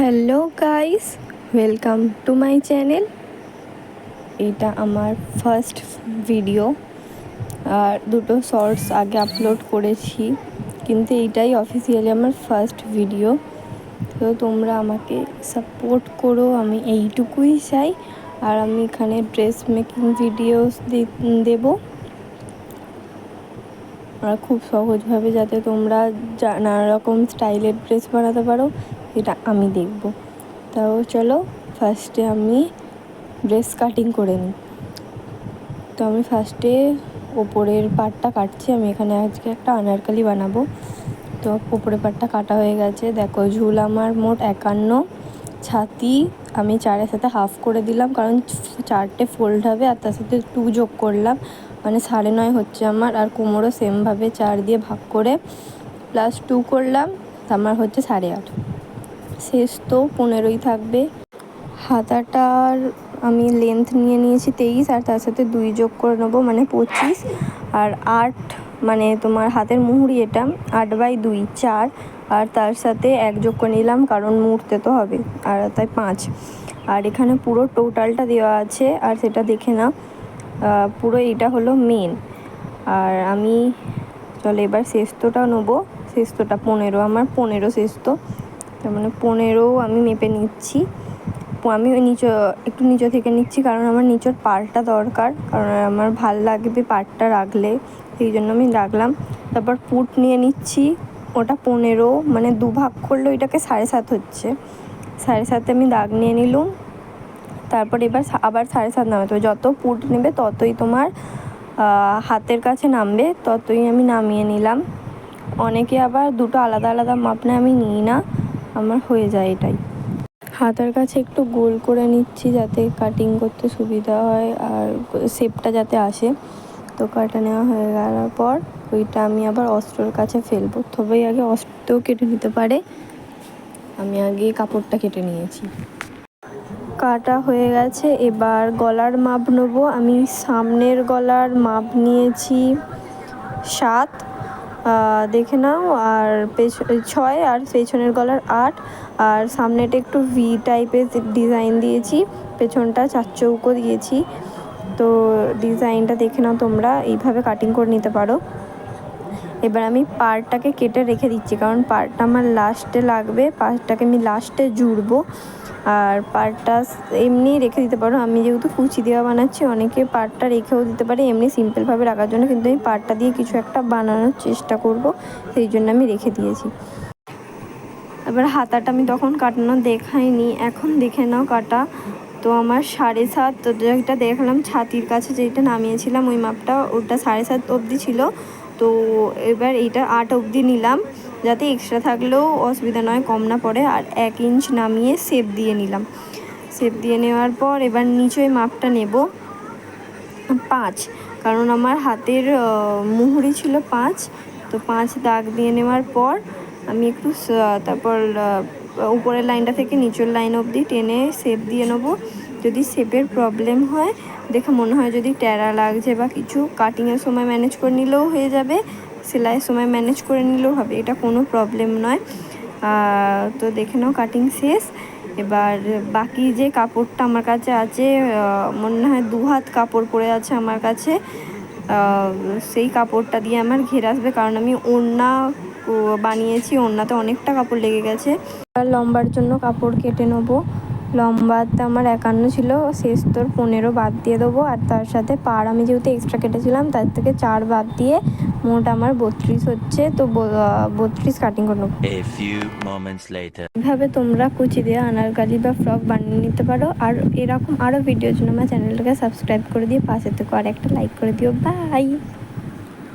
Hello guys, welcome to my channel. এটা আমার first video, আর দুটো শর্টস আগে আপলোড করেছি, কিন্তু এইটাই অফিসিয়ালি আমার ফার্স্ট ভিডিও। তো তোমরা আমাকে সাপোর্ট করো, আমি এইটুকুই চাই। আর আমি এখানে ড্রেস মেকিং ভিডিওস দেবো, আর খুব সহজভাবে যাতে তোমরা নানা রকম স্টাইলের ড্রেস বানাতে পারো, এটা আমি দেখব। তাও চলো ফার্স্টে আমি ড্রেস কাটিং করে নিই। তো আমি ফার্স্টে ওপরের পার্টটা কাটছি। আমি এখানে আজকে একটা আনারকলি বানাবো। তো ওপরের পার্টটা কাটা হয়ে গেছে। দেখো, ঝুল আমার মোট 51, ছাতি আমি 4-এর সাথে হাফ করে দিলাম, কারণ 4টে ফোল্ড হবে, আর তার সাথে 2 যোগ করলাম, মানে 9.5 হচ্ছে আমার। আর কোমরও সেমভাবে 4 দিয়ে ভাগ করে প্লাস 2 করলাম, আমার হচ্ছে 8.5। শেষ তো 15ই থাকবে। হাতাটার আমি লেন্থ নিয়ে নিয়েছি 23, আর তার সাথে 2 যোগ করে নেবো, মানে 25। আর 8, মানে তোমার হাতের মুহুরি, এটা 8/2 4, আর তার সাথে 1 যোগ করে নিলাম, কারণ মুড়তে তো হবে, আর তাই 5। আর এখানে পুরো টোটালটা দেওয়া আছে, আর সেটা দেখে না। পুরো এইটা হলো মেন। আর আমি চলো এবার শেষটাও নেবো। শেষটা 15, আমার 15 শেষত, তার মানে 15 আমি মেপে নিচ্ছি। আমি ওই একটু নিচে থেকে নিচ্ছি, কারণ আমার নিচের পাড়টা দরকার, কারণ আমার ভাল লাগবে পাড়টা রাখলে, সেই জন্য আমি রাখলাম। তারপর পুট নিয়ে নিচ্ছি, ওটা 15, মানে 2 ভাগ করলে ওইটাকে 7.5 হচ্ছে। 7.5 আমি দাগ নিয়ে নিলাম। তারপর এবার আবার 7.5 নামাতে হবে। যত পুট নেবে ততই তোমার হাতের কাছে নামবে, ততই আমি নামিয়ে নিলাম। অনেকে আবার দুটো আলাদা আলাদা মাপ নেয়, আমি নিই না, আমার হয়ে যায় এটাই। হাতার কাছে একটু গোল করে নিচ্ছি, যাতে কাটিং করতে সুবিধা হয় আর শেপটা যাতে আসে। তো কাটা নেওয়া হয়ে গেলার পর ওইটা আমি আবার অস্ত্রর কাছে ফেলবো। তবেই আগে অস্ত্রও কেটে নিতে পারে। আমি আগে কাপড়টা কেটে নিয়েছি। কাটা হয়ে গেছে, এবার গলার মাপ নেবো। আমি সামনের গলার মাপ নিয়েছি 7, দেখে নাও, আর 6, আর পেছনের গলার 8। আর সামনেটা একটু ভি টাইপের ডিজাইন দিয়েছি, পেছনটা 4 চৌকো দিয়েছি। তো ডিজাইনটা দেখে নাও, তোমরা এইভাবে কাটিং করে নিতে পারো। এবার আমি পাড়টাকে কেটে রেখে দিচ্ছি, কারণ পাড়টা আমার লাস্টে লাগবে, পাড়টাকে আমি লাস্টে জুড়বো। আর পাড়টা এমনি রেখে দিতে পারো, আমি যেহেতু কুচি দেওয়া বানাচ্ছি, অনেকে পাড়টা রেখেও দিতে পারে এমনি সিম্পলভাবে রাখার জন্য, কিন্তু আমি পাড়টা দিয়ে কিছু একটা বানানোর চেষ্টা করব, সেই জন্য আমি রেখে দিয়েছি। এবার হাতাটা আমি তখন কাটানো দেখাইনি, এখন দেখে নাও কাটা। তো আমার 7.5, তো যেটা দেখলাম ছাতির কাছে যেটা নামিয়েছিলাম ওই মাপটা, ওটা 7.5 অবধি ছিল। তো এবার এইটা 8 অবধি নিলাম, যাতে এক্সট্রা থাকলেও অসুবিধা নয়, কম না পড়ে। আর 1 ইঞ্চ নামিয়ে শেপ দিয়ে নিলাম। শেপ দিয়ে নেওয়ার পর এবার নিচে মাপটা নেব 5, কারণ আমার হাতের মুহুরি ছিল 5। তো 5 দাগ দিয়ে নেওয়ার পর আমি একটু তারপর উপরের লাইনটা থেকে নিচের লাইন অবধি টেনে শেপ দিয়ে নেবো। যদি শেপের প্রবলেম হয়, দেখে মনে হয় যদি ট্যারা লাগছে বা কিছু, কাটিংয়ের সময় ম্যানেজ করে নিলেও হয়ে যাবে, সেলাইয়ের সময় ম্যানেজ করে নিলেও হবে, এটা কোনো প্রবলেম নয়। তো দেখে নাও কাটিং শেষ। এবার বাকি যে কাপড়টা আমার কাছে আছে, মনে হয় 2 হাত কাপড় পরে আছে আমার কাছে, সেই কাপড়টা দিয়ে আমার ঘেরে আসবে, কারণ আমি ওড়না বানিয়েছি, ওড়নাতে অনেকটা কাপড় লেগে গেছে। লম্বার জন্য কাপড় কেটে নেবো। লম্বাতে আমার 51 ছিল, শেষ তোর 15 বাদ দিয়ে দেবো। আর তার সাথে পাড় আমি যেহেতু এক্সট্রা কেটেছিলাম, তার থেকে 4 বাদ দিয়ে মোট আমার 32 হচ্ছে। তো 32 কাটিং করে নেবো। এভাবে তোমরা কুচি দিয়ে আনারকলি বা ফ্রক বানিয়ে নিতে পারো। আর এরকম আরও ভিডিওর জন্য আমার চ্যানেলটাকে সাবস্ক্রাইব করে দিয়ে পাশে থেকে আর একটা লাইক করে দিও। বাই।